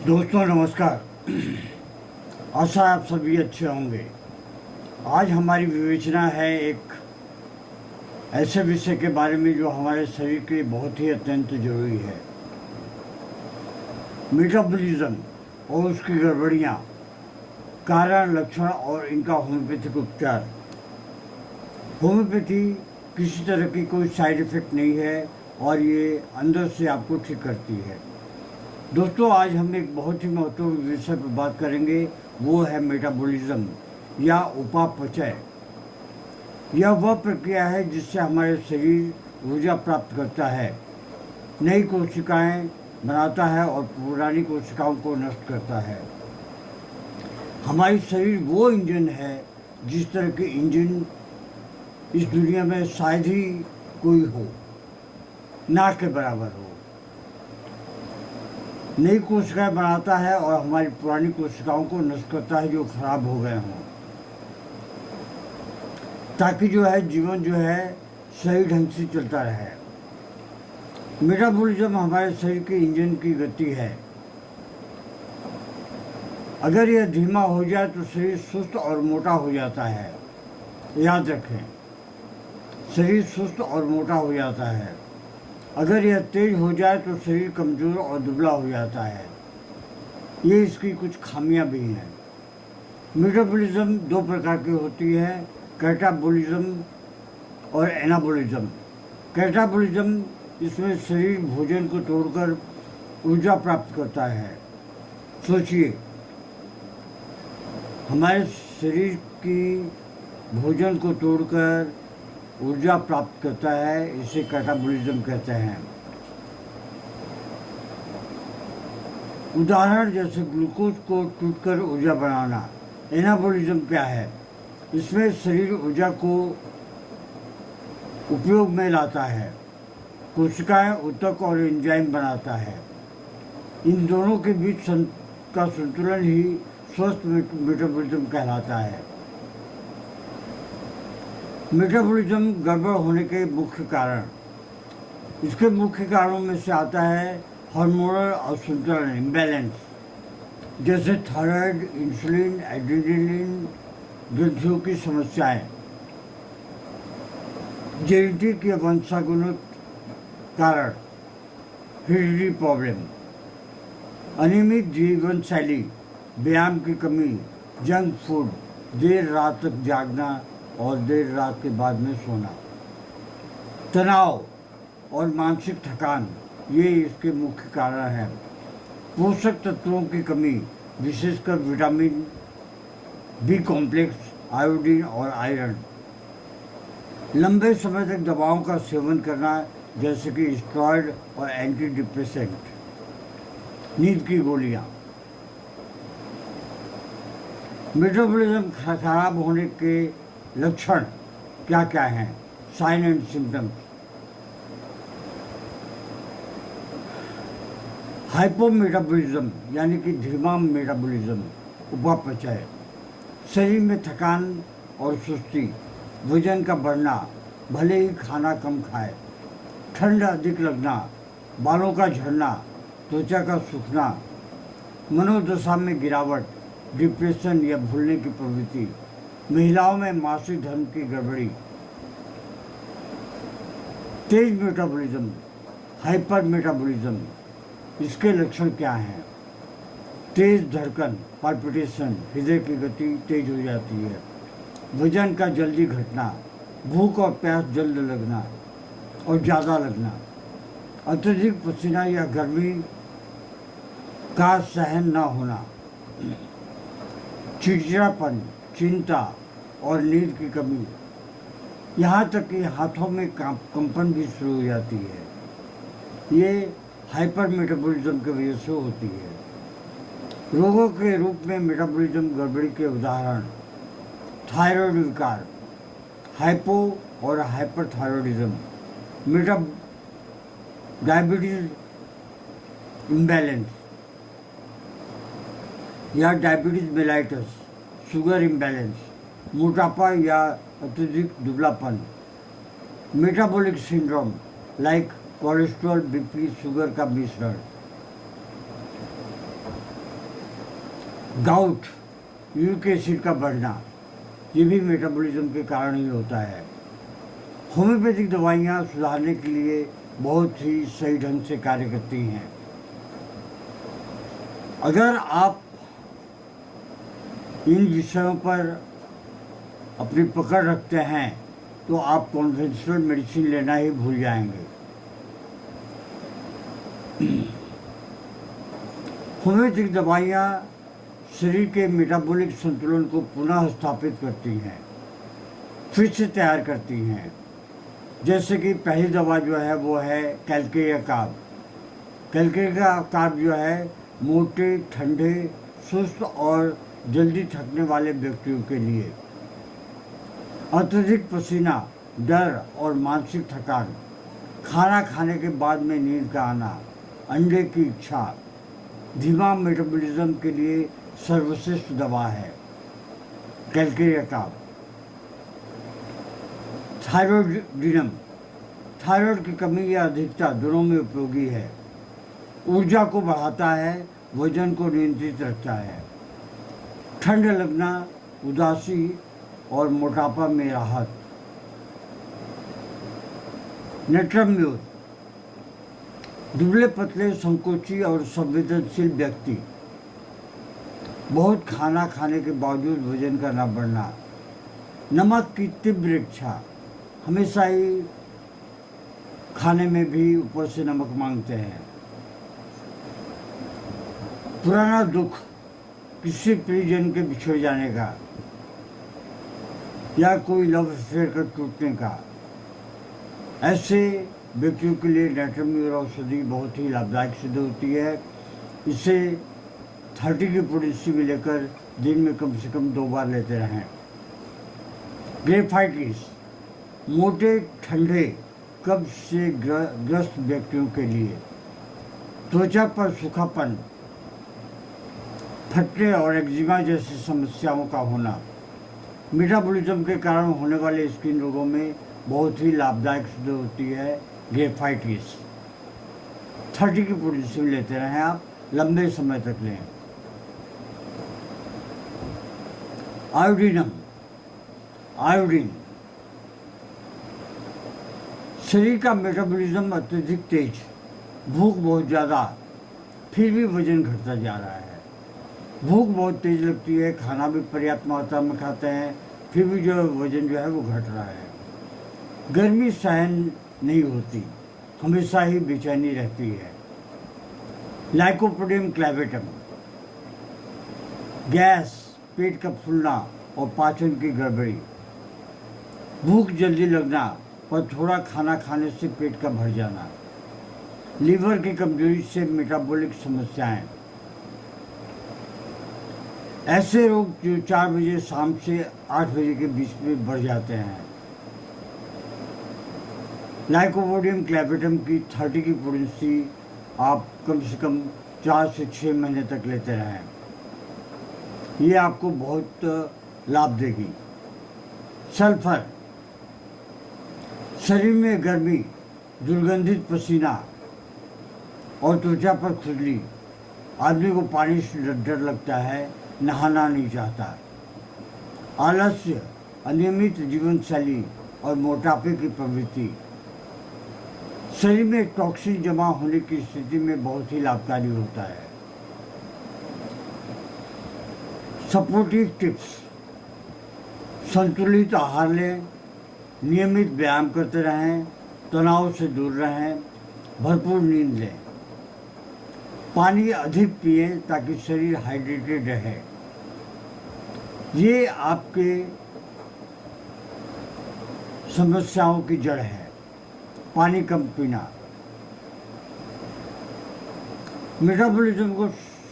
दोस्तों नमस्कार। आशा आप सभी अच्छे होंगे। आज हमारी विवेचना है एक ऐसे विषय के बारे में जो हमारे शरीर के लिए बहुत ही अत्यंत जरूरी है, मेटाबॉलिज्म और उसकी गड़बड़ियाँ, कारण, लक्षण और इनका होम्योपैथिक उपचार। होम्योपैथी किसी तरह की कोई साइड इफ़ेक्ट नहीं है और ये अंदर से आपको ठीक करती है। दोस्तों आज हम एक बहुत ही महत्वपूर्ण विषय पर बात करेंगे, वो है मेटाबॉलिज्म या उपापचय। यह वह प्रक्रिया है जिससे हमारे शरीर ऊर्जा प्राप्त करता है, नई कोशिकाएं बनाता है और पुरानी कोशिकाओं को नष्ट करता है। हमारी शरीर वो इंजन है जिस तरह के इंजन इस दुनिया में शायद ही कोई हो, ना के बराबर हो। नई कोशिकाएं बनाता है और हमारी पुरानी कोशिकाओं को नष्ट करता है जो खराब हो गए हों, ताकि जीवन सही ढंग से चलता रहे। मेटाबॉलिज्म हमारे शरीर के इंजन की गति है। अगर यह धीमा हो जाए तो शरीर सुस्त और मोटा हो जाता है। याद रखें, शरीर सुस्त और मोटा हो जाता है। अगर यह तेज हो जाए तो शरीर कमज़ोर और दुबला हो जाता है। ये इसकी कुछ खामियां भी हैं। मेटाबॉलिज्म दो प्रकार की होती है, कैटाबॉलिज्म और एनाबॉलिज्म। कैटाबॉलिज्म, इसमें शरीर भोजन को तोड़कर ऊर्जा प्राप्त करता है। सोचिए, हमारे शरीर की भोजन को तोड़कर ऊर्जा प्राप्त करता है, इसे कैटाबॉलिज्म कहते हैं। उदाहरण जैसे ग्लूकोज को टूटकर ऊर्जा बनाना। एनाबॉलिज्म क्या है? इसमें शरीर ऊर्जा को उपयोग में लाता है, कोशिकाएं ऊतक और एंजाइम बनाता है। इन दोनों के बीच का संतुलन ही स्वस्थ मेटाबॉलिज्म कहलाता है। मेटाबॉलिज्म गड़बड़ होने के मुख्य कारण, इसके मुख्य कारणों में से आता है हार्मोनल असंतुलन, इम्बैलेंस, जैसे थायराइड, इंसुलिन, एड्रेनलिन ग्रंथियों की समस्याएं, जेनेटिक या वंशानुगत कारण, हेरिडिटरी प्रॉब्लम, अनियमित जीवन शैली, व्यायाम की कमी, जंक फूड, देर रात तक जागना और देर रात के बाद में सोना, तनाव और मानसिक थकान, ये इसके मुख्य कारण हैं। पोषक तत्वों की कमी, विशेषकर विटामिन बी कॉम्प्लेक्स, आयोडीन और आयरन। लंबे समय तक दवाओं का सेवन करना, जैसे कि स्टेरॉयड और एंटी डिप्रेसेंट, नींद की गोलियां। मेटाबॉलिज्म खराब होने के लक्षण क्या क्या हैं? Sign and symptoms. हाइपोमेटाबॉलिज्म यानी कि धीमा मेटाबॉलिज्म, उपापचय, शरीर में थकान और सुस्ती, वजन का बढ़ना, भले ही खाना कम खाए, ठंड अधिक लगना, बालों का झड़ना, त्वचा का सूखना, मनोदशा में गिरावट, डिप्रेशन या भूलने की प्रवृत्ति, महिलाओं में मासिक धर्म की गड़बड़ी। तेज मेटाबॉलिज्म, हाइपर मेटाबॉलिज्म, इसके लक्षण क्या हैं? तेज धड़कन, पाल्पिटेशन, हृदय की गति तेज हो जाती है, वजन का जल्दी घटना, भूख और प्यास जल्द लगना और ज़्यादा लगना, अत्यधिक पसीना या गर्मी का सहन न होना, चिड़चिड़ापन, चिंता और नींद की कमी, यहाँ तक कि हाथों में कंपन भी शुरू हो जाती है। ये हाइपर मेटाबॉलिज्म की वजह से होती है। रोगों के रूप में मेटाबॉलिज्म गड़बड़ी के उदाहरण, थायराइड विकार, हाइपो और हाइपरथायरॉयडिज्म, डायबिटीज इम्बैलेंस या डायबिटीज मेलाइटस, शुगर इम्बैलेंस, मोटापा या अत्यधिक दुबलापन, metabolic syndrome like cholesterol, BP, sugar का मिश्रण। गाउट, यूरिक एसिड का बढ़ना, ये भी मेटाबॉलिज्म के कारण ही होता है। होम्योपैथिक दवाइयाँ सुधारने के लिए बहुत ही सही ढंग से कार्य करती हैं। अगर आप इन विषयों पर अपनी पकड़ रखते हैं तो आप कॉन्वेंशनल मेडिसिन लेना ही भूल जाएंगे। होम्योपैथिक दवाइयाँ शरीर के मेटाबॉलिक संतुलन को पुनः स्थापित करती हैं, फिर से तैयार करती हैं। जैसे कि पहली दवा जो है वो है कैलकेरिया कार्ब। कैलकेरिया कार्ब जो है मोटे, ठंडे, सुस्त और जल्दी थकने वाले व्यक्तियों के लिए। अत्यधिक पसीना, डर और मानसिक थकान, खाना खाने के बाद में नींद का आना, अंडे की इच्छा, धीमा मेटाबॉलिज्म के लिए सर्वश्रेष्ठ दवा है कैलकेरिया कार्ब। थायरॉयडिनम, थायराइड की कमी या अधिकता दोनों में उपयोगी है। ऊर्जा को बढ़ाता है, वजन को नियंत्रित रखता है। ठंड लगना, उदासी और मोटापा में राहत। नेट्रम्यूर, दुबले पतले, संकोची और संवेदनशील व्यक्ति, बहुत खाना खाने के बावजूद वजन का न बढ़ना। नमक की तीव्र इच्छा, हमेशा ही खाने में भी ऊपर से नमक मांगते हैं। पुराना दुख, किसी प्रियजन के बिछड़ जाने का या कोई लव अफेयर का टूटने का, ऐसे व्यक्तियों के लिए नेट्रम्यूर औषधि बहुत ही लाभदायक सिद्ध होती है। इसे 30 की पोटेंसी में लेकर दिन में कम से कम 2 बार लेते रहें। ग्रेफाइटिस, मोटे, ठंडे, कब्ज से ग्रस्त व्यक्तियों के लिए। त्वचा पर सूखापन, फटने और एक्जिमा जैसी समस्याओं का होना। मेटाबॉलिज्म के कारण होने वाले स्किन रोगों में बहुत ही लाभदायक सिद्ध होती है ग्रेफाइटिस। 30 की पोटेंसी में लेते रहें, आप लंबे समय तक लें। आयोडीनम, आयोडीन, शरीर का मेटाबॉलिज्म अत्यधिक तेज, भूख बहुत ज़्यादा, फिर भी वजन घटता जा रहा है। भूख बहुत तेज लगती है, खाना भी पर्याप्त मात्रा में खाते हैं, फिर भी जो वजन जो है वो घट रहा है। गर्मी सहन नहीं होती, हमेशा ही बेचैनी रहती है। लाइकोपोडियम क्लैवेटम, गैस, पेट का फूलना और पाचन की गड़बड़ी। भूख जल्दी लगना पर थोड़ा खाना खाने से पेट का भर जाना। लीवर की कमजोरी से मेटाबॉलिक समस्याएं। ऐसे रोग जो 4 बजे शाम से 8 बजे के बीच में बढ़ जाते हैं। लाइकोपोडियम क्लैवेटम की 30 की पोटेंसी आप कम से कम 4 से 6 महीने तक लेते रहें, ये आपको बहुत लाभ देगी। सल्फर, शरीर में गर्मी, दुर्गंधित पसीना और त्वचा पर खुजली। आदमी को पानी से डर लगता है, नहाना नहीं चाहता। आलस्य, अनियमित जीवन शैली और मोटापे की प्रवृत्ति। शरीर में टॉक्सिन जमा होने की स्थिति में बहुत ही लाभकारी होता है। सपोर्टिव टिप्स, संतुलित आहार लें, नियमित व्यायाम करते रहें, तनाव से दूर रहें, भरपूर नींद लें, पानी अधिक पिएं ताकि शरीर हाइड्रेटेड रहे। ये आपके समस्याओं की जड़ है। पानी कम पीना। मेटाबॉलिज्म को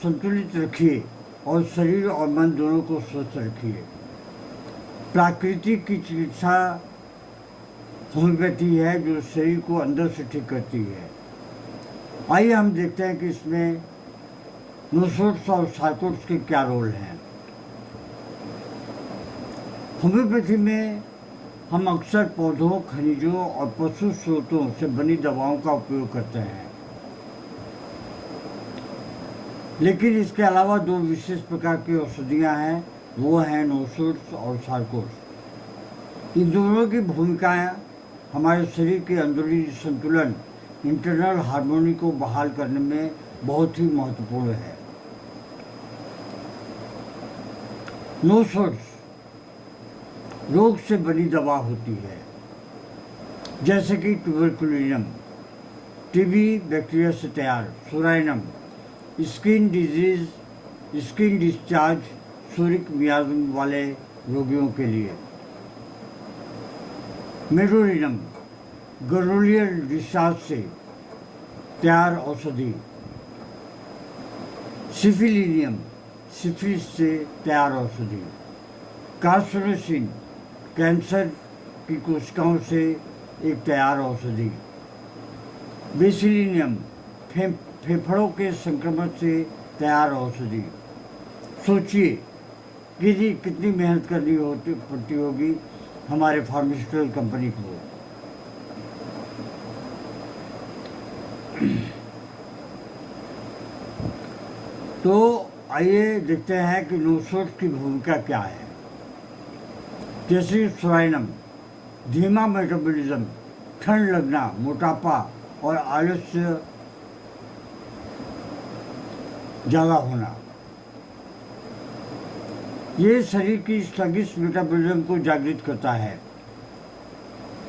संतुलित रखिए और शरीर और मन दोनों को स्वस्थ रखिए। प्राकृतिक की चिकित्सा होम्योपैथी है जो शरीर को अंदर से ठीक करती है। आइए हम देखते हैं कि इसमें नोसोट्स और साइकोट्स के क्या रोल हैं। होम्योपैथी में हम अक्सर पौधों, खनिजों और पशु स्रोतों से बनी दवाओं का उपयोग करते हैं। लेकिन इसके अलावा दो विशेष प्रकार की औषधियाँ हैं, वो हैं नोसोर्स और सार्कोर्स। इन दोनों की भूमिकाएं हमारे शरीर के अंदरूनी संतुलन, इंटरनल हार्मोनी को बहाल करने में बहुत ही महत्वपूर्ण है। नोसोर्स रोग से बनी दवा होती है, जैसे कि ट्यूबरकुलिनम टीबी बैक्टीरिया से तैयार, psorinum skin disease, skin discharge, psoric miasm वाले रोगियों के लिए, मेडोरिनम गरुलियल डिस्चार्ज से तैयार औषधि, सिफिलिनियम सिफिलिस से तैयार औषधि, कार्सिनोसिन कैंसर की कोशिकाओं से एक तैयार औषधि, बेसिलिनियम फेफड़ों के संक्रमण से तैयार औषधि। सोचिए कि कितनी मेहनत करनी पड़ती होगी हमारे फार्मास्यूटिकल कंपनी को। तो आइए देखते हैं कि नोसोर्स की भूमिका क्या है। जैसे सोराइनम धीमा मेटाबॉलिज्म, ठंड लगना, मोटापा और आलस्य ज़्यादा होना, ये शरीर की स्थगित मेटाबॉलिज्म को जागृत करता है।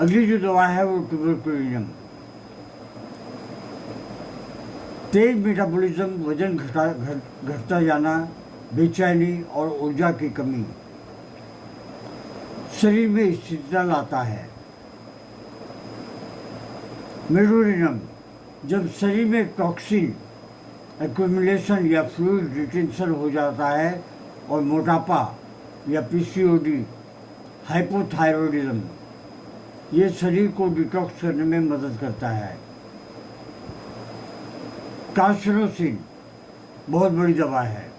अगली जो दवा है वो ट्यूबरकुलिनम, तेज मेटाबॉलिज्म, वजन घटता जाना, बेचैनी और ऊर्जा की कमी, शरीर में स्थिरता लाता है। मेडोरिनम जब शरीर में टॉक्सिन एक्यूमुलेशन या फ्लूइड रिटेंशन हो जाता है और मोटापा या पीसीओडी, हाइपोथायरॉयडिज्म, ये शरीर को डिटॉक्स करने में मदद करता है। कार्सिनोसिन बहुत बड़ी दवा है।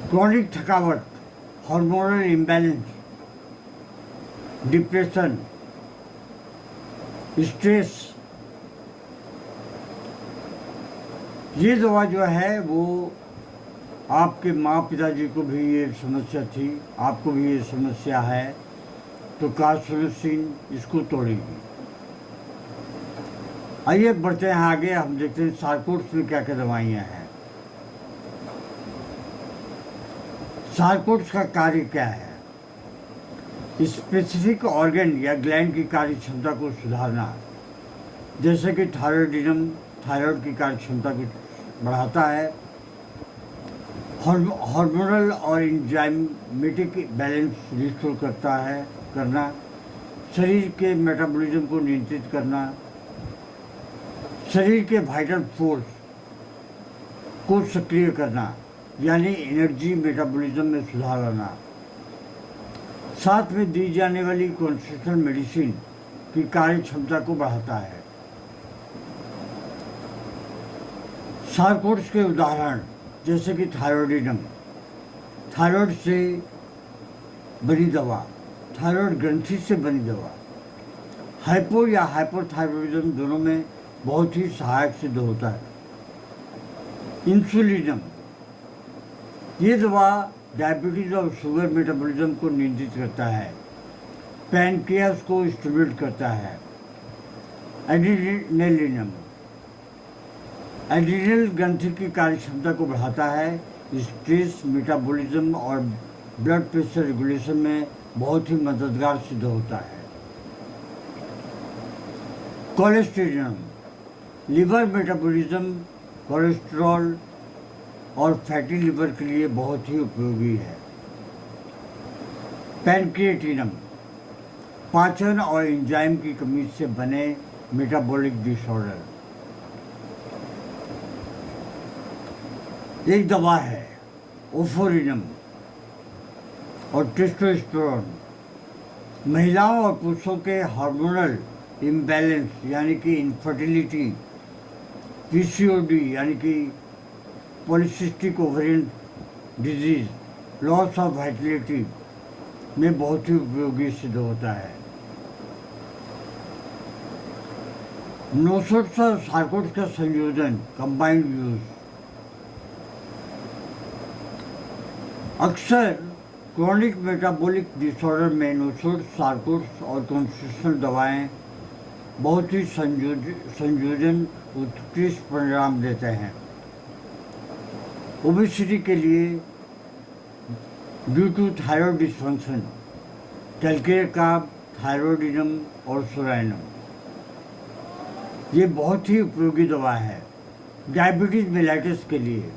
क्रॉनिक थकावट, हार्मोनल इम्बैलेंस, डिप्रेशन, स्ट्रेस, ये दवा जो है वो आपके माँ पिताजी को भी ये समस्या थी, आपको भी ये समस्या है, तो कार्सिनोसिन इसको तोड़ेगी। आइए बढ़ते हैं आगे, हम देखते हैं सार्कोर्स में क्या क्या दवाइयाँ हैं। सार्कोर्स का कार्य क्या है? स्पेसिफिक ऑर्गन या ग्लैंड की कार्य क्षमता को सुधारना, जैसे कि थायरॉयडिनम थायराइड की कार्य क्षमता को बढ़ाता है। हार्मोनल और एंजाइमेटिक बैलेंस रिस्टोर करना, शरीर के मेटाबॉलिज्म को नियंत्रित करना, शरीर के वाइटल फोर्स को सक्रिय करना, यानी एनर्जी मेटाबॉलिज्म में सुधार लाना। साथ में दी जाने वाली कॉन्स्टिट्यूशनल मेडिसिन की कार्य क्षमता को बढ़ाता है। सार्कोर्स के उदाहरण जैसे कि थायरॉयडिनम, थायराइड से बनी दवा, थायराइड ग्रंथि से बनी दवा। हाइपो या हाइपोथायरॉयडिज्म दोनों में बहुत ही सहायक सिद्ध होता है। इंसुलिनम, ये दवा डायबिटीज और शुगर मेटाबॉलिज्म को नियंत्रित करता है, पैनक्रियास को स्टिमुलेट करता है। एड्रेनालिनम, एड्रिनल ग्रंथि की कार्य क्षमता को बढ़ाता है, स्ट्रेस, मेटाबॉलिज्म और ब्लड प्रेशर रेगुलेशन में बहुत ही मददगार सिद्ध होता है। कोलेस्टेरिनम, लिवर मेटाबॉलिज्म, कोलेस्ट्रॉल और फैटी लिवर के लिए बहुत ही उपयोगी है। पैनक्रिएटिनम, पाचन और एंजाइम की कमी से बने मेटाबॉलिक डिसऑर्डर। एक दवा है ओफोरिनम और टेस्टोस्टेरोन, महिलाओं और पुरुषों के हार्मोनल इम्बैलेंस यानी कि इनफर्टिलिटी, पीसीओडी यानी कि polycystic ovarian disease, loss of Vitality में बहुत ही उपयोगी सिद्ध होता है। नोसोर्स और सार्कोर्स का संयोजन, कंबाइंड यूज, अक्सर क्रॉनिक मेटाबॉलिक डिसऑर्डर में नोसोड, सार्कोस और कॉन्स्टिट्यूशनल दवाएं बहुत ही संयोजन उत्कृष्ट परिणाम देते हैं। ओबेसिटी के लिए ड्यू टू थायराइड डिसफंक्शन, टेल्केकार्ब, थायरोडिनम और सोराइनम, ये बहुत ही उपयोगी दवा है। डायबिटीज मेलाइटिस के लिए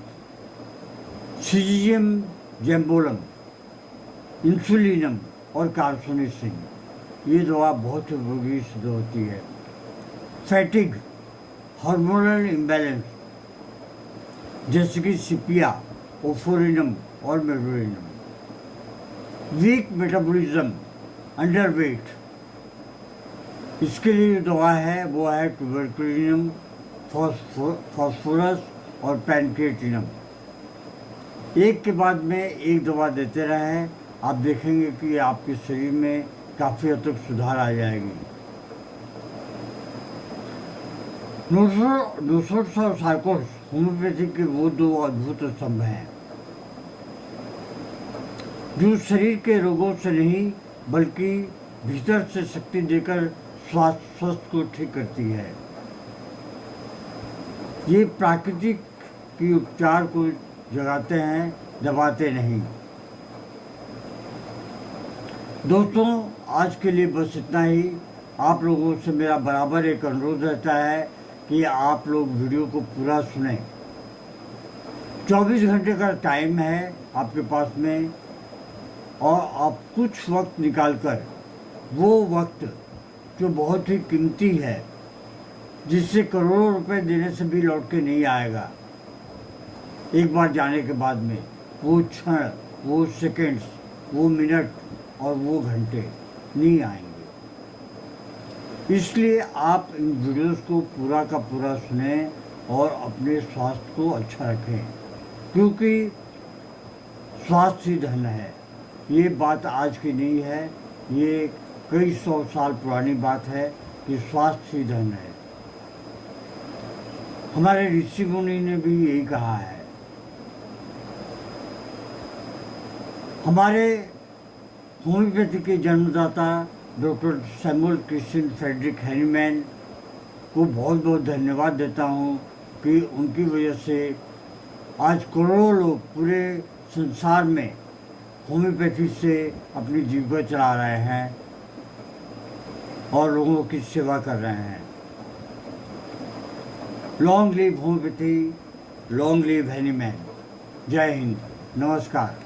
सिजियम जेम्बोलम, इंसुलिनम और कार्सोनिसिन, ये दवा बहुत उपयोगी सिद्ध होती है। फैटिग, हार्मोनल इम्बैलेंस जैसे कि सिपिया, ओफोरिनम और मेडोरिनम। वीक मेटाबॉलिज्म, अंडरवेट, इसके लिए जो दवा है वो है ट्यूबरकुलिनम, फॉस्फोरस और पैनक्रेटिनम। एक के बाद में एक दवा देते रहें, आप देखेंगे कि आपके शरीर में काफ़ी हद तक सुधार आ जाएगी। नोसोड और सार्कोस होम्योपैथी के वो दो अद्भुत स्तंभ हैं जो शरीर के रोगों से नहीं बल्कि भीतर से शक्ति देकर स्वास्थ्य को ठीक करती है। ये प्राकृतिक की उपचार को जगाते हैं, दबाते नहीं। दोस्तों, आज के लिए बस इतना ही। आप लोगों से मेरा बराबर एक अनुरोध रहता है कि आप लोग वीडियो को पूरा सुनें। 24 घंटे का टाइम है आपके पास में, और आप कुछ वक्त निकालकर, वो वक्त जो बहुत ही कीमती है, जिससे करोड़ों रुपए देने से भी लौट के नहीं आएगा, एक बार जाने के बाद में वो क्षण, वो सेकंड्स, वो मिनट और वो घंटे नहीं आएंगे। इसलिए आप इन वीडियोस को पूरा का पूरा सुनें और अपने स्वास्थ्य को अच्छा रखें, क्योंकि स्वास्थ्य ही धन है। ये बात आज की नहीं है, ये कई सौ साल पुरानी बात है कि स्वास्थ्य ही धन है। हमारे ऋषि मुनि ने भी यही कहा है। हमारे होम्योपैथी के जन्मदाता doctor Samuel Christian Friedrich Hahnemann को बहुत बहुत धन्यवाद देता हूँ कि उनकी वजह से आज करोड़ों लोग पूरे संसार में होम्योपैथी से अपनी जीविका चला रहे हैं और लोगों की सेवा कर रहे हैं। Long live homeopathy, long live Hahnemann. जय हिंद, नमस्कार।